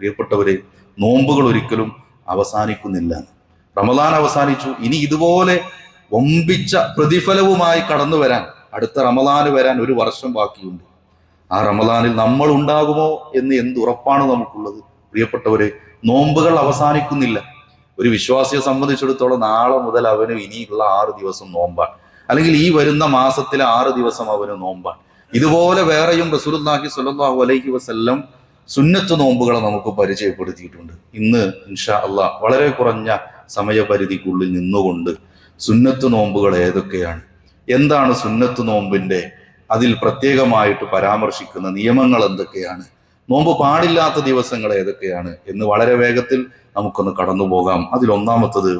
പ്രിയപ്പെട്ടവരെ, നോമ്പുകൾ ഒരിക്കലും അവസാനിക്കുന്നില്ല. റമദാൻ അവസാനിച്ചു, ഇനി ഇതുപോലെ വമ്പിച്ച പ്രതിഫലവുമായി കടന്നു വരാൻ, അടുത്ത റമദാന് വരാൻ ഒരു വർഷം ബാക്കിയുണ്ട്. ആ റമദാനിൽ നമ്മൾ ഉണ്ടാകുമോ എന്ന് എന്തുറപ്പാണ് നമുക്കുള്ളത്? പ്രിയപ്പെട്ടവരെ, നോമ്പുകൾ അവസാനിക്കുന്നില്ല. ഒരു വിശ്വാസിയെ സംബന്ധിച്ചിടത്തോളം നാളെ മുതൽ അവന് ഇനിയുള്ള 6 ദിവസം നോമ്പാണ്, അല്ലെങ്കിൽ ഈ വരുന്ന മാസത്തിലെ 6 ദിവസം അവന് നോമ്പാണ്. ഇതുപോലെ വേറെയും റസൂലുള്ളാഹി സ്വല്ലല്ലാഹു അലൈഹി വസല്ലം സുന്നത്ത് നോമ്പുകളെ നമുക്ക് പരിചയപ്പെടുത്തിയിട്ടുണ്ട്. ഇന്ന് ഇൻഷാ അള്ളാഹ് വളരെ കുറഞ്ഞ സമയപരിധിക്കുള്ളിൽ നിന്നുകൊണ്ട് സുന്നത്ത് നോമ്പുകൾ ഏതൊക്കെയാണ്, എന്താണ് സുന്നത്ത് നോമ്പിന്റെ അതിൽ പ്രത്യേകമായിട്ട് പരാമർശിക്കുന്ന നിയമങ്ങൾ എന്തൊക്കെയാണ്, നോമ്പ് പാടില്ലാത്ത ദിവസങ്ങൾ ഏതൊക്കെയാണ് എന്ന് വളരെ വേഗത്തിൽ നമുക്കൊന്ന് കടന്നു പോകാം. അതിലൊന്നാമത്തത്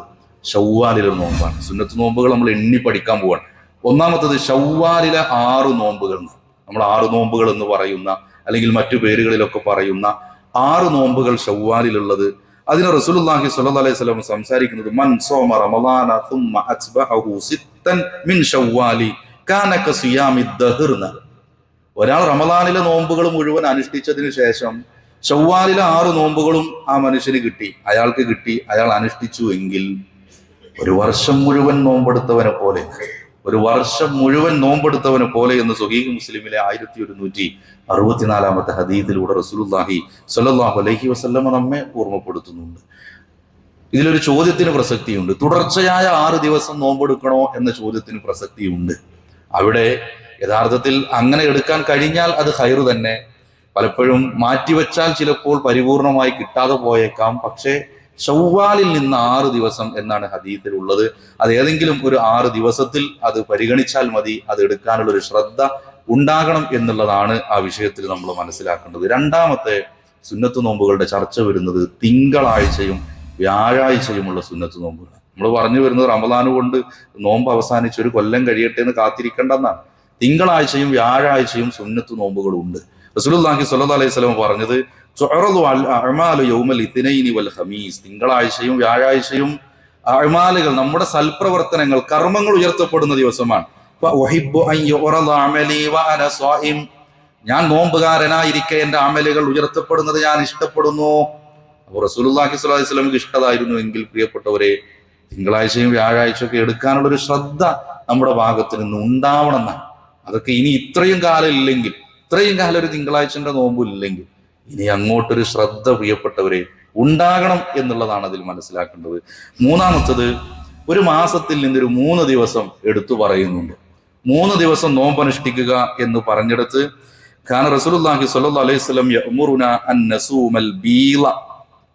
ശവ്വാലിലെ നോമ്പാണ്. സുന്നത്ത് നോമ്പുകൾ നമ്മൾ എണ്ണി പഠിക്കാൻ പോവാണ്. ഒന്നാമത്തത് ശവ്വാലിലെ 6 നോമ്പുകൾ. നമ്മൾ 6 നോമ്പുകൾ എന്ന് പറയുന്ന, അല്ലെങ്കിൽ മറ്റു പേരുകളിലൊക്കെ പറയുന്ന 6 നോമ്പുകൾ ശവ്വാലിലുള്ളത്. അതിന് റസൂലുള്ളാഹി സ്വല്ലല്ലാഹു അലൈഹി വസല്ലം സംസാരിക്കുന്നത് മൻ സോമ റമളാന സുമ്മ അസ്ബഹു സിത്തൻ മിൻ ശവ്വാലി കാന കസിയാമി ദഹ്ർ. ഒരാൾ റമളാനിലെ നോമ്പുകൾ മുഴുവൻ അനുഷ്ഠിച്ചതിന് ശേഷം ശവ്വാലിലെ 6 നോമ്പുകളും ആ മനുഷ്യന് കിട്ടി, അയാൾക്ക് കിട്ടി, അയാൾ അനുഷ്ഠിച്ചു എങ്കിൽ ഒരു വർഷം മുഴുവൻ നോമ്പെടുത്തവനെ പോലെ, ഒരു വർഷം മുഴുവൻ നോമ്പെടുത്തവനെ പോലെ എന്ന് സ്വഹീഹ് മുസ്ലിമിലെ 1164 ഹദീസിലൂടെ റസൂലുള്ളാഹി സ്വല്ലല്ലാഹു അലൈഹി വസല്ലം നമ്മെ ഓർമ്മപ്പെടുത്തുന്നുണ്ട്. ഇതിലൊരു ചോദ്യത്തിന് പ്രസക്തിയുണ്ട്. തുടർച്ചയായ 6 ദിവസം നോമ്പെടുക്കണോ എന്ന ചോദ്യത്തിന് പ്രസക്തിയുണ്ട്. അവിടെ യഥാർത്ഥത്തിൽ അങ്ങനെ എടുക്കാൻ കഴിഞ്ഞാൽ അത് ഖൈറ് തന്നെ. പലപ്പോഴും മാറ്റിവെച്ചാൽ ചിലപ്പോൾ പരിപൂർണമായി കിട്ടാതെ പോയേക്കാം. പക്ഷേ ശവ്വാലിൽ നിന്ന് 6 ദിവസം എന്നാണ് ഹദീസിലുള്ളത്. അത് ഏതെങ്കിലും ഒരു 6 ദിവസത്തിൽ അത് പരിഗണിച്ചാൽ മതി. അത് എടുക്കാനുള്ള ഒരു ശ്രദ്ധ ഉണ്ടാകണം എന്നുള്ളതാണ് ആ വിഷയത്തിൽ നമ്മൾ മനസ്സിലാക്കേണ്ടത്. രണ്ടാമത്തെ സുന്നത്ത് നോമ്പുകളുടെ ചർച്ച വരുന്നത് തിങ്കളാഴ്ചയും വ്യാഴാഴ്ചയുമുള്ള സുന്നത്ത് നോമ്പുകൾ. നമ്മൾ പറഞ്ഞു വരുന്നത് റമദാന് കൊണ്ട് നോമ്പ് അവസാനിച്ച് ഒരു കൊല്ലം കഴിയട്ടെ എന്ന് കാത്തിരിക്കേണ്ടെന്നാണ്. തിങ്കളാഴ്ചയും വ്യാഴാഴ്ചയും സുന്നത്ത് നോമ്പുകളുണ്ട്. റസൂലുള്ളാഹി സ്വല്ലല്ലാഹു അലൈഹി വസല്ലം പറഞ്ഞത് തിങ്കളാഴ്ചയും വ്യാഴാഴ്ചയും അഅ്മാലുകൾ, നമ്മുടെ സൽപ്രവർത്തനങ്ങൾ, കർമ്മങ്ങൾ ഉയർത്തപ്പെടുന്ന ദിവസമാണ്. ഞാൻ നോമ്പുകാരനായിരിക്കെ എന്റെ അമലുകൾ ഉയർത്തപ്പെടുന്നത് ഞാൻ ഇഷ്ടപ്പെടുന്നു. അപ്പോൾ റസൂലുള്ളാഹി സ്വല്ലല്ലാഹു അലൈഹി വസല്ലമക്ക് ഇഷ്ടമായിരുന്നു എങ്കിൽ പ്രിയപ്പെട്ടവരെ, തിങ്കളാഴ്ചയും വ്യാഴാഴ്ചയൊക്കെ എടുക്കാനുള്ള ഒരു ശ്രദ്ധ നമ്മുടെ ഭാഗത്ത് നിന്ന് ഉണ്ടാവണം എന്നാണ്. അതൊക്കെ ഇനി ഇത്രയും കാലം ഇല്ലെങ്കിൽ, ഇത്രയും കാലം ഒരു തിങ്കളാഴ്ചന്റെ നോമ്പില്ലെങ്കിൽ ഇനി അങ്ങോട്ടൊരു ശ്രദ്ധ പ്രിയപ്പെട്ടവരെ ഉണ്ടാകണം എന്നുള്ളതാണ് അതിൽ മനസ്സിലാക്കേണ്ടത്. മൂന്നാമത്തത്, ഒരു മാസത്തിൽ നിന്നൊരു 3 ദിവസം എടുത്തു പറയുന്നുണ്ട്. 3 ദിവസം നോമ്പനുഷ്ഠിക്കുക എന്ന് പറഞ്ഞെടുത്ത് ഖാന റസൂലുള്ളാഹി സ്വല്ലല്ലാഹു അലൈഹി വസല്ലം യഅ്മുറുന അൻ നസൂമൽ ബീള,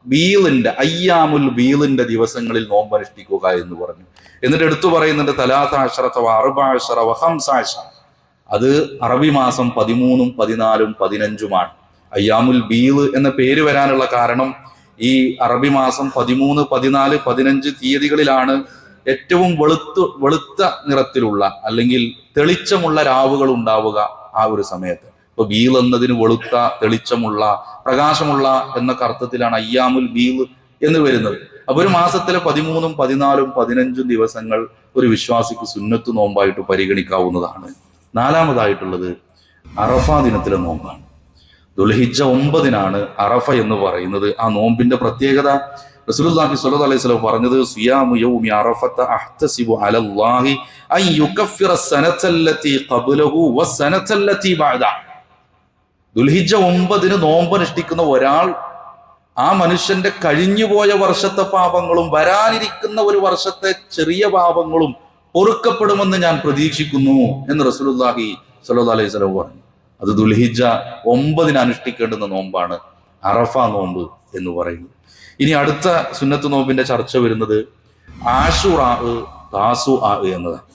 ബീളിന്റെ അയ്യാമുൽ ബീളിന്റെ ദിവസങ്ങളിൽ നോമ്പനുഷ്ഠിക്കുക എന്ന് പറഞ്ഞു. എന്നിട്ട് എടുത്തു പറയുന്നുണ്ട് 13 14 15. അത് അറബി മാസം 13, 14, 15 അയ്യാമുൽ ബീള് എന്ന പേര് വരാനുള്ള കാരണം ഈ അറബി മാസം 13, 14, 15 തീയതികളിലാണ് ഏറ്റവും വെളുത്ത നിറത്തിലുള്ള അല്ലെങ്കിൽ തെളിച്ചമുള്ള രാവുകൾ ഉണ്ടാവുക ആ ഒരു സമയത്ത്. ഇപ്പൊ ബീൾ എന്നതിന് വെളുത്ത, തെളിച്ചമുള്ള, പ്രകാശമുള്ള എന്നൊക്കെ അർത്ഥത്തിലാണ് അയ്യാമുൽ ബീൾ എന്ന് വരുന്നത്. അപ്പൊ ഒരു മാസത്തിലെ 13, 14, 15 ദിവസങ്ങൾ ഒരു വിശ്വാസിക്ക് സുന്നത്ത് നോമ്പായിട്ട് പരിഗണിക്കാവുന്നതാണ്. നാലാമതായിട്ടുള്ളത് അറഫ ദിനത്തിലെ നോമ്പാണ്. ദുൽഹിജ്ജ 9 അറഫ എന്ന് പറയുന്നത്. ആ നോമ്പിന്റെ പ്രത്യേകത റസൂലുള്ളാഹി സ്വല്ലല്ലാഹു അലൈഹി വസല്ലം പറഞ്ഞത് സിയാമു യൗമി അറഫത അഹ്തസിബു അലല്ലാഹി അൻ യുകഫിറ സനതല്ലതി ഖബ്ലഹു വസ്സനതല്ലതി ബഅദ. ദുൽഹിജ്ജ 9 നോമ്പനുഷ്ഠിക്കുന്ന ഒരാൾ ആ മനുഷ്യന്റെ കഴിഞ്ഞുപോയ വർഷത്തെ പാപങ്ങളും വരാനിരിക്കുന്ന ഒരു വർഷത്തെ ചെറിയ പാപങ്ങളും പൊറുക്കപ്പെടുമെന്ന് ഞാൻ പ്രതീക്ഷിക്കുന്നു എന്ന് റസൂലുള്ളാഹി സ്വല്ലല്ലാഹു അലൈഹി വസല്ലം പറഞ്ഞു. അത് ദുൽഹിജ്ജ 9 അനുഷ്ഠിക്കേണ്ടുന്ന നോമ്പാണ് അറഫ നോമ്പ് എന്ന് പറയുന്നത്. ഇനി അടുത്ത സുന്നത്ത് നോമ്പിന്റെ ചർച്ച വരുന്നത് ആശുറാ, താസുആ എന്നതാണ്.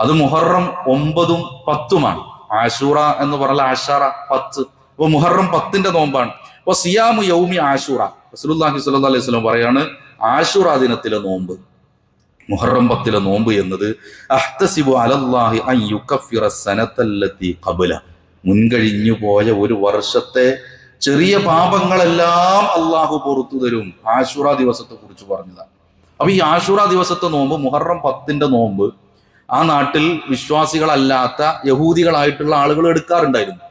അത് മുഹറം 9, 10. ആശുറ എന്ന് പറഞ്ഞാൽ ആശറ 10. അപ്പൊ മുഹറം 10ന്റെ നോമ്പാണ്. അപ്പൊ സിയാമു യൗമി ആശുറ, റസൂലുള്ളാഹി സ്വല്ലല്ലാഹു അലൈഹി വസല്ലം പറയാണ് ആശുറ ദിനത്തിലെ നോമ്പ്, മുഹറം 10ലെ നോമ്പ് എന്നത് അഹ്തസിബു അലല്ലാഹി അൻ യുകഫിറ സനതല്ലതി ഖബ്ല, മുൻകഴിഞ്ഞു പോയ ഒരു വർഷത്തെ ചെറിയ പാപങ്ങളെല്ലാം അള്ളാഹു പുറത്തു തരും. ആശുറ ദിവസത്തെ കുറിച്ച് പറഞ്ഞതാണ്. അപ്പൊ ഈ ആശുറ ദിവസത്തെ നോമ്പ്, മുഹറം 10ന്റെ നോമ്പ് ആ നാട്ടിൽ വിശ്വാസികളല്ലാത്ത യഹൂദികളായിട്ടുള്ള ആളുകൾ എടുക്കാറുണ്ടായിരുന്നു.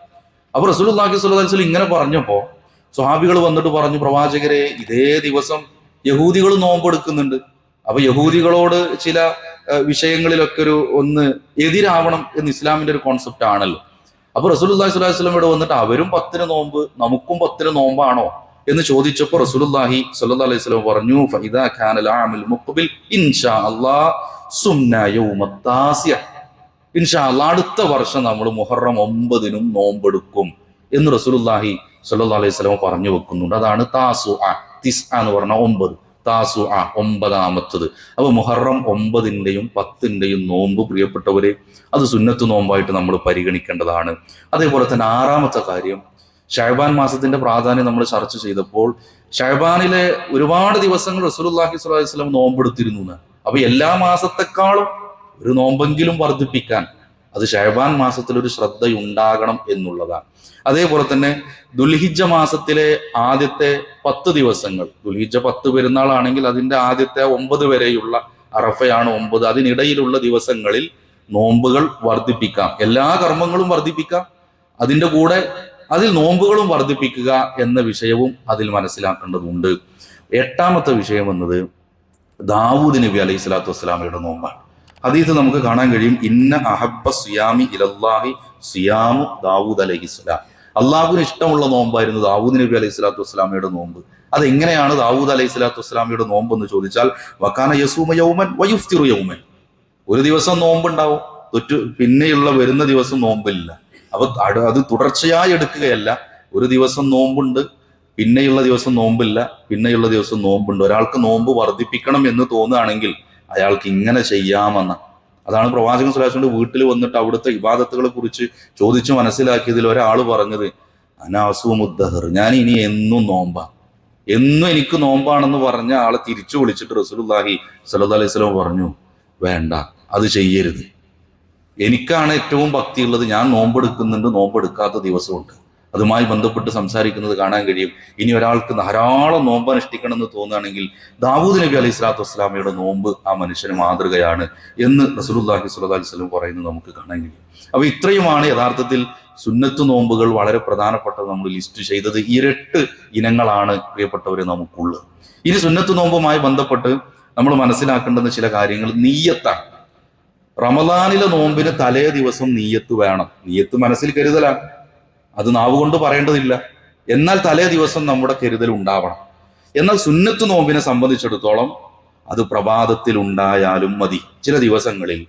അപ്പൊ റസൂലുള്ളാഹി സ്വല്ലല്ലാഹു അലൈഹി വസല്ലം ഇങ്ങനെ പറഞ്ഞപ്പോ സ്വഹാബികൾ വന്നിട്ട് പറഞ്ഞു, പ്രവാചകരെ, ഇതേ ദിവസം യഹൂദികൾ നോമ്പെടുക്കുന്നുണ്ട്. അപ്പൊ യഹൂദികളോട് ചില വിഷയങ്ങളിലൊക്കെ ഒന്ന് എതിരാവണം എന്ന് ഇസ്ലാമിന്റെ ഒരു കോൺസെപ്റ്റ് ആണല്ലോ. അപ്പൊ റസൂലുള്ളാഹി സ്വല്ലല്ലാഹു അലൈഹി വസല്ലം ഇവിടെ വന്നിട്ട് അവരും 10 നോമ്പ്, നമുക്കും 10 നോമ്പാണോ എന്ന് ചോദിച്ചപ്പോൾ റസൂലുള്ളാഹി സ്വല്ലല്ലാഹു അലൈഹി വസല്ലം പറഞ്ഞു, ഫഇദാ കാനൽ ആമുൽ മുഖ്ബിൽ ഇൻഷാ അല്ലാഹ് സുംനാ യൗമത് താസിഅ, ഇൻഷാ അല്ലാഹ് അടുത്ത വർഷം നമ്മൾ മുഹറം 9 നോമ്പെടുക്കും എന്ന് റസൂലുള്ളാഹി സ്വല്ലല്ലാഹു അലൈഹി വസല്ലം പറഞ്ഞു വെക്കുന്നുണ്ട്. അതാണ് താസുഅ, തിസ്അ എന്ന് പറഞ്ഞ 9, താസുഅ 9ാമത്തത്. അപ്പൊ മുഹറം 9ന്റെയും 10ന്റെയും നോമ്പ് പ്രിയപ്പെട്ടവരെ, അത് സുന്നത്ത് നോമ്പായിട്ട് നമ്മൾ പരിഗണിക്കേണ്ടതാണ്. അതേപോലെ തന്നെ 6ാമത്തെ കാര്യം, ശഅബാൻ മാസത്തിന്റെ പ്രാധാന്യം നമ്മൾ ചർച്ച ചെയ്തപ്പോൾ ശഅബാനിലെ ഒരുപാട് ദിവസങ്ങൾ റസൂലുള്ളാഹി സ്വല്ലല്ലാഹു അലൈഹി വസല്ലം നോമ്പെടുത്തിരുന്നു. അപ്പൊ എല്ലാ മാസത്തെക്കാളും ഒരു നോമ്പെങ്കിലും വർദ്ധിപ്പിക്കാൻ അത് ശഅബാൻ മാസത്തിൽ ഒരു ശ്രദ്ധയുണ്ടാകണം എന്നുള്ളതാണ്. അതേപോലെ തന്നെ ദുൽഹിജ്ജ മാസത്തിലെ ആദ്യത്തെ 10 ദിവസങ്ങൾ, ദുൽഹിജ്ജ 10 പെരുന്നാളാണെങ്കിൽ അതിന്റെ ആദ്യത്തെ 9 വരെയുള്ള, അറഫയാണ് 9, അതിനിടയിലുള്ള ദിവസങ്ങളിൽ നോമ്പുകൾ വർദ്ധിപ്പിക്കാം. എല്ലാ കർമ്മങ്ങളും വർദ്ധിപ്പിക്കാം, അതിൻ്റെ കൂടെ അതിൽ നോമ്പുകളും വർദ്ധിപ്പിക്കുക എന്ന വിഷയവും അതിൽ മനസ്സിലാക്കേണ്ടതുണ്ട്. 8ാമത്തെ വിഷയം എന്നത് ദാവൂദ് നബി അലൈഹി സ്വലാത്തു വസ്സലാമയുടെ നോമ്പാണ്. ഹദീസ് നമുക്ക് കാണാൻ കഴിയും, ഇന്ന അഹബ്ബ സിയാമി ഇലല്ലാഹി സിയാമു ദാവൂദ് അലൈഹിസ്സലാം. അള്ളാഹുവിന് ഇഷ്ടമുള്ള നോമ്പായിരുന്നു ദാവൂദ് നബി അലൈഹി സ്വലാത്തു വസ്സലാമയുടെ നോമ്പ്. അതെങ്ങനെയാണ് ദാവൂദ് അലൈഹി സ്വലാത്തു വസ്സലാമയുടെ നോമ്പ് എന്ന് ചോദിച്ചാൽ, വകാന യസൂമ യൗമൻ വയുഫ്തിറു യൗമൻ, ഒരു ദിവസം നോമ്പുണ്ടാവും, പിന്നെയുള്ള വരുന്ന ദിവസം നോമ്പില്ല. അപ്പൊ അത് തുടർച്ചയായി എടുക്കുകയല്ല, ഒരു ദിവസം നോമ്പുണ്ട്, പിന്നെയുള്ള ദിവസം നോമ്പില്ല, പിന്നെയുള്ള ദിവസം നോമ്പുണ്ട്. ഒരാൾക്ക് നോമ്പ് വർദ്ധിപ്പിക്കണം എന്ന് തോന്നുകയാണെങ്കിൽ അയാൾക്ക് ഇങ്ങനെ ചെയ്യാമെന്ന. അതാണ് പ്രവാചകൻ സ്വല്ലല്ലാഹു അലൈഹി വസല്ലം വീട്ടിൽ വന്നിട്ട് അവിടുത്തെ ഇബാദത്തുകളെ കുറിച്ച് ചോദിച്ചു മനസ്സിലാക്കിയതിൽ ഒരാൾ പറഞ്ഞത്, അനാസുമുദ്ദഹർ, ഞാൻ ഇനി എന്നും നോമ്പാ, എന്നും എനിക്ക് നോമ്പാണെന്ന് പറഞ്ഞ ആളെ തിരിച്ചു വിളിച്ചിട്ട് റസൂലുള്ളാഹി സ്വല്ലല്ലാഹു അലൈഹി വസല്ലം പറഞ്ഞു, വേണ്ട, അത് ചെയ്യരുത്. എനിക്കാണ് ഏറ്റവും ഭക്തിയുള്ളത്, ഞാൻ നോമ്പെടുക്കുന്നുണ്ട്, നോമ്പെടുക്കാത്ത ദിവസമുണ്ട്. അതുമായി ബന്ധപ്പെട്ട് സംസാരിക്കുന്നത് കാണാൻ കഴിയും. ഇനി ഒരാൾക്ക് ധാരാളം നോമ്പ് അനുഷ്ഠിക്കണം എന്ന് തോന്നുകയാണെങ്കിൽ ദാവൂദ് നബി അലൈഹി സ്വലാത്തു വസ്സലാമയുടെ നോമ്പ് ആ മനുഷ്യന് മാതൃകയാണ് എന്ന് റസൂലുള്ളാഹി സ്വല്ലല്ലാഹു അലൈഹി വസല്ലം പറയുന്നത് നമുക്ക് കാണാൻ കഴിയും. അപ്പൊ ഇത്രയുമാണ് യഥാർത്ഥത്തിൽ സുന്നത്ത് നോമ്പുകൾ വളരെ പ്രധാനപ്പെട്ടത് നമ്മൾ ലിസ്റ്റ് ചെയ്തത്. 8 ഇനങ്ങളാണ് പ്രിയപ്പെട്ടവരെ നമുക്കുള്ളത്. ഇനി സുന്നത്ത് നോമ്പുമായി ബന്ധപ്പെട്ട് നമ്മൾ മനസ്സിലാക്കേണ്ടുന്ന ചില കാര്യങ്ങൾ നീയത്താണ്. റമദാനിലെ നോമ്പിന് തലേ ദിവസം നീയത്ത് വേണം. നീയത്ത് മനസ്സിൽ കരുതലാണ്, അത് നാവ് കൊണ്ട് പറയേണ്ടതില്ല, എന്നാൽ തലേ ദിവസം നമ്മുടെ കരുതൽ ഉണ്ടാവണം. എന്നാൽ സുന്നത്ത് നോമ്പിനെ സംബന്ധിച്ചിടത്തോളം അത് പ്രഭാതത്തിൽ ഉണ്ടായാലും മതി. ചില ദിവസങ്ങളിൽ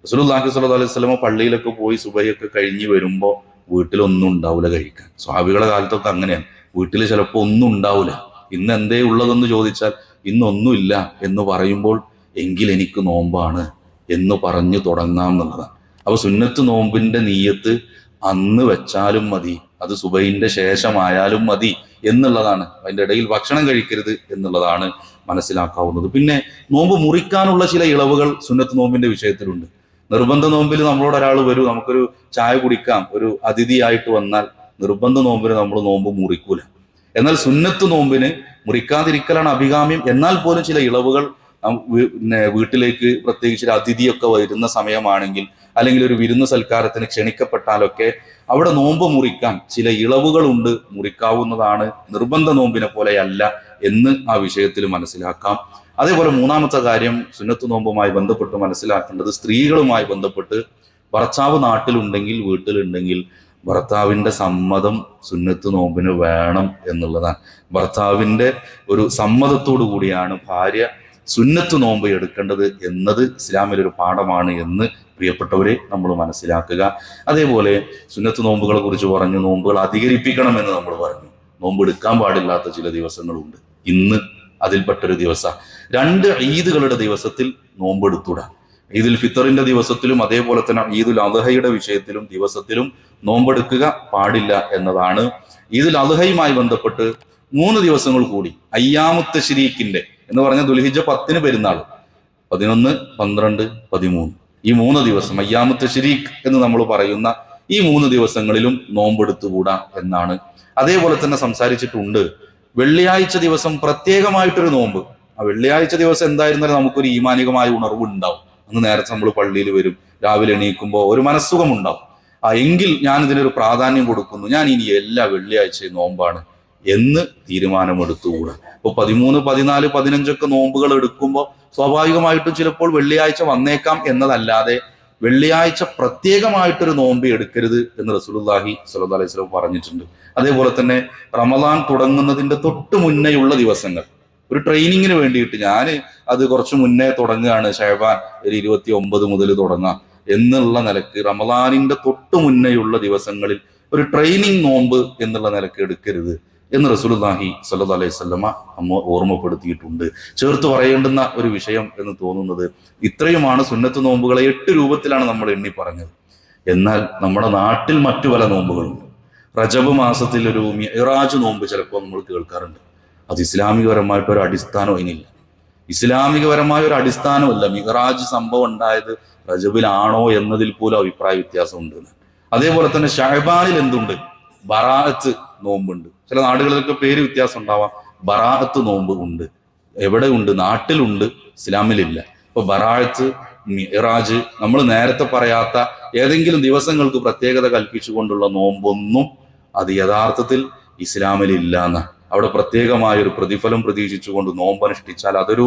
റസൂലുള്ളാഹി സ്വല്ലല്ലാഹു അലൈഹി വസല്ലം പള്ളിയിലൊക്കെ പോയി സുബഹിയൊക്കെ കഴിഞ്ഞ് വരുമ്പോൾ വീട്ടിലൊന്നും ഉണ്ടാവില്ല കഴിക്കാൻ. സ്വഹാബികളുടെ കാലത്തൊക്കെ അങ്ങനെയാണ്, വീട്ടിൽ ചിലപ്പോൾ ഒന്നും ഉണ്ടാവില്ല. ഇന്ന് എന്തേ ഉള്ളതെന്ന് ചോദിച്ചാൽ ഇന്നൊന്നുമില്ല എന്ന് പറയുമ്പോൾ എങ്കിൽ എനിക്ക് നോമ്പാണ് എന്ന് പറഞ്ഞു തുടങ്ങാം എന്നുള്ളതാണ്. അപ്പൊ സുന്നത്ത് നോമ്പിന്റെ നീയത്ത് അന്ന് വെച്ചാലും മതി, അത് സുബഹിന്റെ ശേഷമായാലും മതി എന്നുള്ളതാണ്. അതിൻ്റെ ഇടയിൽ ഭക്ഷണം കഴിക്കരുത് എന്നുള്ളതാണ് മനസ്സിലാക്കാവുന്നത്. പിന്നെ നോമ്പ് മുറിക്കാനുള്ള ചില ഇളവുകൾ സുന്നത്ത് നോമ്പിന്റെ വിഷയത്തിലുണ്ട്. നിർബന്ധ നോമ്പിൽ നമ്മളോട് ഒരാൾ വരും, നമുക്കൊരു ചായ കുടിക്കാം, ഒരു അതിഥിയായിട്ട് വന്നാൽ നിർബന്ധ നോമ്പിന് നമ്മൾ നോമ്പ് മുറിക്കൂല. എന്നാൽ സുന്നത്ത് നോമ്പിന് മുറിക്കാതിരിക്കലാണ് അഭികാമ്യം. എന്നാൽ പോലും ചില ഇളവുകൾ വീട്ടിലേക്ക് പ്രത്യേകിച്ച് ഒരു അതിഥിയൊക്കെ വരുന്ന സമയമാണെങ്കിൽ, അല്ലെങ്കിൽ ഒരു വിരുന്ന് സൽക്കാരത്തിന് ക്ഷണിക്കപ്പെട്ടാലൊക്കെ അവിടെ നോമ്പ് മുറിക്കാൻ ചില ഇളവുകളുണ്ട്, മുറിക്കാവുന്നതാണ്, നിർബന്ധ നോമ്പിനെ പോലെയല്ല എന്ന് ആ വിഷയത്തിൽ മനസ്സിലാക്കാം. അതേപോലെ 3ാമത്തെ കാര്യം സുന്നത്ത് നോമ്പുമായി ബന്ധപ്പെട്ട് മനസ്സിലാക്കേണ്ടത് സ്ത്രീകളുമായി ബന്ധപ്പെട്ട് ഭർത്താവ് നാട്ടിലുണ്ടെങ്കിൽ, വീട്ടിലുണ്ടെങ്കിൽ ഭർത്താവിൻ്റെ സമ്മതം സുന്നത്ത് നോമ്പിന് വേണം എന്നുള്ളതാണ്. ഭർത്താവിൻ്റെ ഒരു സമ്മതത്തോടു കൂടിയാണ് ഭാര്യ സുന്നത്ത് നോമ്പ് എടുക്കേണ്ടത് എന്നത് ഇസ്ലാമിലൊരു പാഠമാണ് എന്ന് പ്രിയപ്പെട്ടവരെ നമ്മൾ മനസ്സിലാക്കുക. അതേപോലെ സുന്നത്ത് നോമ്പുകളെ കുറിച്ച് പറഞ്ഞു, നോമ്പുകൾ അധികരിപ്പിക്കണം എന്ന് നമ്മൾ പറഞ്ഞു. നോമ്പ് എടുക്കാൻ പാടില്ലാത്ത ചില ദിവസങ്ങളുണ്ട്, ഇന്ന് അതിൽപ്പെട്ടൊരു ദിവസം. 2 ഈദുകളുടെ ദിവസത്തിൽ നോമ്പ് എടുത്തൂടാ. ഈദുൽ ഫിത്തറിന്റെ ദിവസത്തിലും അതേപോലെ തന്നെ ഈദുൽ അദ്ഹയുടെ വിഷയത്തിലും ദിവസത്തിലും നോമ്പെടുക്കുക പാടില്ല എന്നതാണ്. ഈദുൽ അദ്ഹയുമായി ബന്ധപ്പെട്ട് 3 ദിവസങ്ങൾ കൂടി, അയ്യാമുത്ത് തശ്രീഖിന്റെ എന്ന് പറഞ്ഞ ദുൽഹിജ്ജ 10 പെരുന്നാൾ, 11, 12, 13, ഈ 3 ദിവസം അയ്യാമുത്ത് തശ്രീഖ് എന്ന് നമ്മൾ പറയുന്ന ഈ 3 ദിവസങ്ങളിലും നോമ്പെടുത്തുകൂടാ എന്നാണ്. അതേപോലെ തന്നെ സംസാരിച്ചിട്ടുണ്ട് വെള്ളിയാഴ്ച ദിവസം പ്രത്യേകമായിട്ടൊരു നോമ്പ്. ആ വെള്ളിയാഴ്ച ദിവസം എന്തായിരുന്നാലും നമുക്കൊരു ഈമാനികമായ ഉണർവ് ഉണ്ടാവും. അന്ന് നേരത്തെ നമ്മൾ പള്ളിയിൽ വരും, രാവിലെ എണീക്കുമ്പോൾ ഒരു മനസ്സുഖം ഉണ്ടാവും. എങ്കിൽ ഞാൻ ഇതിനൊരു പ്രാധാന്യം കൊടുക്കുന്നു, ഞാൻ ഇനി എല്ലാ വെള്ളിയാഴ്ചയും നോമ്പാണ് എന്ന് തീരുമാനമെടുത്തുകൂടാ. ഇപ്പൊ 13, 14, 15 നോമ്പുകൾ എടുക്കുമ്പോൾ സ്വാഭാവികമായിട്ടും ചിലപ്പോൾ വെള്ളിയാഴ്ച വന്നേക്കാം എന്നതല്ലാതെ വെള്ളിയാഴ്ച പ്രത്യേകമായിട്ടൊരു നോമ്പ് എടുക്കരുത് എന്ന് റസൂലുള്ളാഹി സ്വല്ലല്ലാഹു അലൈഹി വസല്ലം പറഞ്ഞിട്ടുണ്ട്. അതേപോലെ തന്നെ റമദാൻ തുടങ്ങുന്നതിന്റെ തൊട്ട് മുന്നേയുള്ള ദിവസങ്ങൾ ഒരു ട്രെയിനിങ്ങിന് വേണ്ടിയിട്ട് ഞാൻ അത് കുറച്ച് മുന്നേ തുടങ്ങുകയാണ്, ശഅബാൻ ഒരു 29 മുതൽ തുടങ്ങാം എന്നുള്ള നിലക്ക് റമദാനിന്റെ തൊട്ട് മുന്നേയുള്ള ദിവസങ്ങളിൽ ഒരു ട്രെയിനിങ് നോമ്പ് എന്നുള്ള നിലക്ക് എടുക്കരുത് എന്ന് റസൂലുള്ളാഹി സ്വല്ലല്ലാഹു അലൈഹി വസല്ലമ നമ്മ ഓർമ്മപ്പെടുത്തിയിട്ടുണ്ട്. ചേർത്ത് പറയേണ്ടുന്ന ഒരു വിഷയം എന്ന് തോന്നുന്നത് ഇത്രയുമാണ്. സുന്നത്ത് നോമ്പുകളെ 8 രൂപത്തിലാണ് നമ്മൾ എണ്ണി പറഞ്ഞത്. എന്നാൽ നമ്മുടെ നാട്ടിൽ മറ്റു പല നോമ്പുകളുണ്ട്. റജബ് മാസത്തിൽ ഒരു മിഅ്റാജ് നോമ്പ് ചിലപ്പോൾ നമ്മൾ കേൾക്കാറുണ്ട്. അത് ഇസ്ലാമികപരമായിട്ടൊരു അടിസ്ഥാനം അതിനില്ല. ഇസ്ലാമികപരമായ ഒരു അടിസ്ഥാനമല്ല. മിഅ്റാജ് സംഭവം ഉണ്ടായത് റജബിലാണോ എന്നതിൽ പോലും അഭിപ്രായ വ്യത്യാസമുണ്ട്. അതേപോലെ തന്നെ ശഅബാനിൽ എന്തുണ്ട്? ബറാഅത്ത് നോമ്പുണ്ട്. ചില നാടുകളിലൊക്കെ പേര് വ്യത്യാസം ഉണ്ടാവാം. ബറാഅത്ത് നോമ്പ് ഉണ്ട്. എവിടെ ഉണ്ട്? നാട്ടിലുണ്ട്, ഇസ്ലാമിലില്ല. ഇപ്പൊ ബറാഅത്ത്, മിഅ്റാജ്, നമ്മൾ നേരത്തെ പറയാത്ത ഏതെങ്കിലും ദിവസങ്ങൾക്ക് പ്രത്യേകത കൽപ്പിച്ചുകൊണ്ടുള്ള നോമ്പൊന്നും അത് യഥാർത്ഥത്തിൽ ഇസ്ലാമിലില്ല എന്നാണ്. അവിടെ പ്രത്യേകമായ ഒരു പ്രതിഫലം പ്രതീക്ഷിച്ചുകൊണ്ട് നോമ്പനുഷ്ഠിച്ചാൽ അതൊരു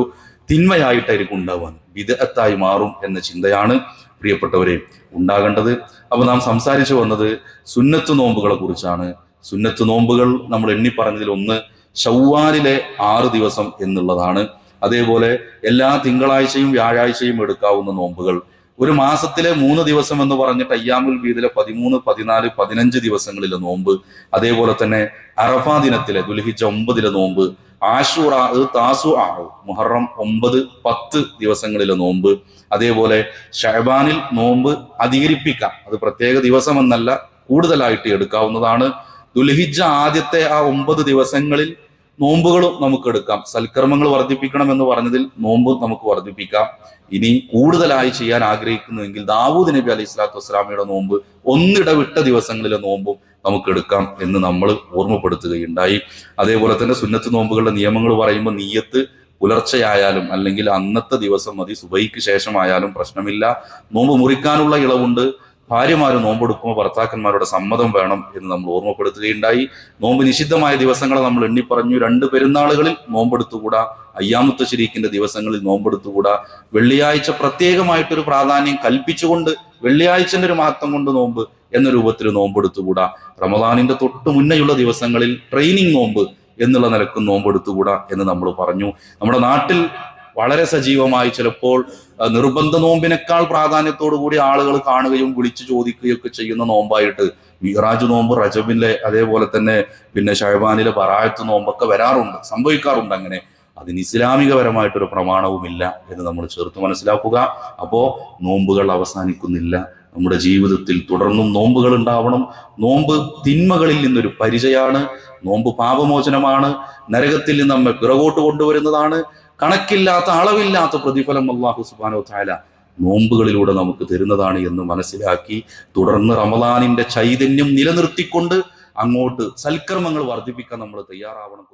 തിന്മയായിട്ടായിരിക്കും ഉണ്ടാവാൻ, ബിദ്അത്തായി മാറും എന്ന ചിന്തയാണ് പ്രിയപ്പെട്ടവരെ ഉണ്ടാകേണ്ടത്. അപ്പൊ നാം സംസാരിച്ചു വന്നത് സുന്നത്ത് നോമ്പുകളെ കുറിച്ചാണ്. സുന്നത്ത് നോമ്പുകൾ നമ്മൾ എണ്ണി പറഞ്ഞതിൽ ഒന്ന് ശവ്വാലിലെ 6 ദിവസം എന്നുള്ളതാണ്. അതേപോലെ എല്ലാ തിങ്കളാഴ്ചയും വ്യാഴാഴ്ചയും എടുക്കാവുന്ന നോമ്പുകൾ, ഒരു മാസത്തിലെ 3 ദിവസം എന്ന് പറഞ്ഞിട്ട് അയ്യാമുൽ ബീദിലെ 13, 14, 15 ദിവസങ്ങളിലെ നോമ്പ്, അതേപോലെ തന്നെ അറഫ ദിനത്തിലെ ദുൽഹിജ്ജ 9 നോമ്പ്, ആശൂറ, താസുആ, മുഹറം 9, 10 ദിവസങ്ങളിലെ നോമ്പ്, അതേപോലെ ശഅബാനിൽ നോമ്പ് അധികരിപ്പിക്കാം. അത് പ്രത്യേക ദിവസം എന്നല്ല, കൂടുതലായിട്ട് എടുക്കാവുന്നതാണ്. ദുൽഹിജ്ജ ആദ്യത്തെ ആ 9 ദിവസങ്ങളിൽ നോമ്പുകളും നമുക്ക് എടുക്കാം. സൽക്കർമ്മങ്ങൾ വർദ്ധിപ്പിക്കണം എന്ന് പറഞ്ഞതിൽ നോമ്പ് നമുക്ക് വർദ്ധിപ്പിക്കാം. ഇനി കൂടുതലായി ചെയ്യാൻ ആഗ്രഹിക്കുന്നുവെങ്കിൽ ദാവൂദ് നബി അലൈഹി സ്വലാത്തു വസ്സലാമയുടെ നോമ്പ് ഒന്നിടവിട്ട ദിവസങ്ങളിലെ നോമ്പും നമുക്ക് എടുക്കാം എന്ന് നമ്മൾ ഓർമ്മപ്പെടുത്തുകയുണ്ടായി. അതേപോലെ തന്നെ സുന്നത്ത് നോമ്പുകളുടെ നിയമങ്ങൾ പറയുമ്പോൾ നിയ്യത്ത് പുലർച്ചെയായാലും അല്ലെങ്കിൽ അന്നത്തെ ദിവസം മതി, സുബഹിക്ക് ശേഷമായാലും പ്രശ്നമില്ല. നോമ്പ് മുറിക്കാനുള്ള ഇളവുണ്ട്. ഭാര്യമാര് നോമ്പെടുക്കുമ്പോൾ ഭർത്താക്കന്മാരുടെ സമ്മതം വേണം എന്ന് നമ്മൾ ഓർമ്മപ്പെടുത്തുകയുണ്ടായി. നോമ്പ് നിഷിദ്ധമായ ദിവസങ്ങളെ നമ്മൾ എണ്ണിപ്പറഞ്ഞു. 2 പെരുന്നാളുകളിൽ നോമ്പെടുത്തുകൂടാ, അയ്യാമുത്ത ശരീക്കിന്റെ ദിവസങ്ങളിൽ നോമ്പെടുത്തുകൂടാ. വെള്ളിയാഴ്ച പ്രത്യേകമായിട്ടൊരു പ്രാധാന്യം കൽപ്പിച്ചുകൊണ്ട് വെള്ളിയാഴ്ചന്റെ ഒരു മഹത്വം കൊണ്ട് നോമ്പ് എന്ന രൂപത്തിൽ നോമ്പെടുത്തുകൂടാ. റമദാനിന്റെ തൊട്ട് മുന്നേയുള്ള ദിവസങ്ങളിൽ ട്രെയിനിങ് നോമ്പ് എന്നുള്ള നിലക്കും നോമ്പെടുത്തുകൂടാ എന്ന് നമ്മൾ പറഞ്ഞു. നമ്മുടെ നാട്ടിൽ വളരെ സജീവമായി ചിലപ്പോൾ നിർബന്ധ നോമ്പിനേക്കാൾ പ്രാധാന്യത്തോടു കൂടി ആളുകൾ കാണുകയും വിളിച്ചു ചോദിക്കുകയും ഒക്കെ ചെയ്യുന്ന നോമ്പായിട്ട് മിഅ്റാജ് നോമ്പ്, റജബിലെ അതേപോലെ തന്നെ പിന്നെ ശഅബാനിലെ ബറാഅത്ത് നോമ്പൊക്കെ വരാറുണ്ട്, സംഭവിക്കാറുണ്ട്. അങ്ങനെ അതിന് ഇസ്ലാമികപരമായിട്ടൊരു പ്രമാണവുമില്ല എന്ന് നമ്മൾ ചേർത്ത് മനസ്സിലാക്കുക. അപ്പോ നോമ്പുകൾ അവസാനിക്കുന്നില്ല. നമ്മുടെ ജീവിതത്തിൽ തുടർന്നും നോമ്പുകൾ ഉണ്ടാവണം. നോമ്പ് തിന്മകളിൽ നിന്നൊരു പരിചയമാണ്. നോമ്പ് പാപമോചനമാണ്. നരകത്തിൽ നിന്ന് നമ്മെ പിറകോട്ട് കൊണ്ടുവരുന്നതാണ്. കണക്കില്ലാത്ത അളവില്ലാത്ത പ്രതിഫലം അല്ലാഹു സുബ്ഹാനഹു വ തആല നോമ്പുകളിലൂടെ നമുക്ക് തരുന്നതാണ് എന്ന് മനസ്സിലാക്കി തുടർന്ന് റമദാനിന്റെ ചൈതന്യം നിലനിർത്തിക്കൊണ്ട് അങ്ങോട്ട് സൽക്കർമ്മങ്ങൾ വർദ്ധിപ്പിക്കാൻ നമ്മൾ തയ്യാറാവണം.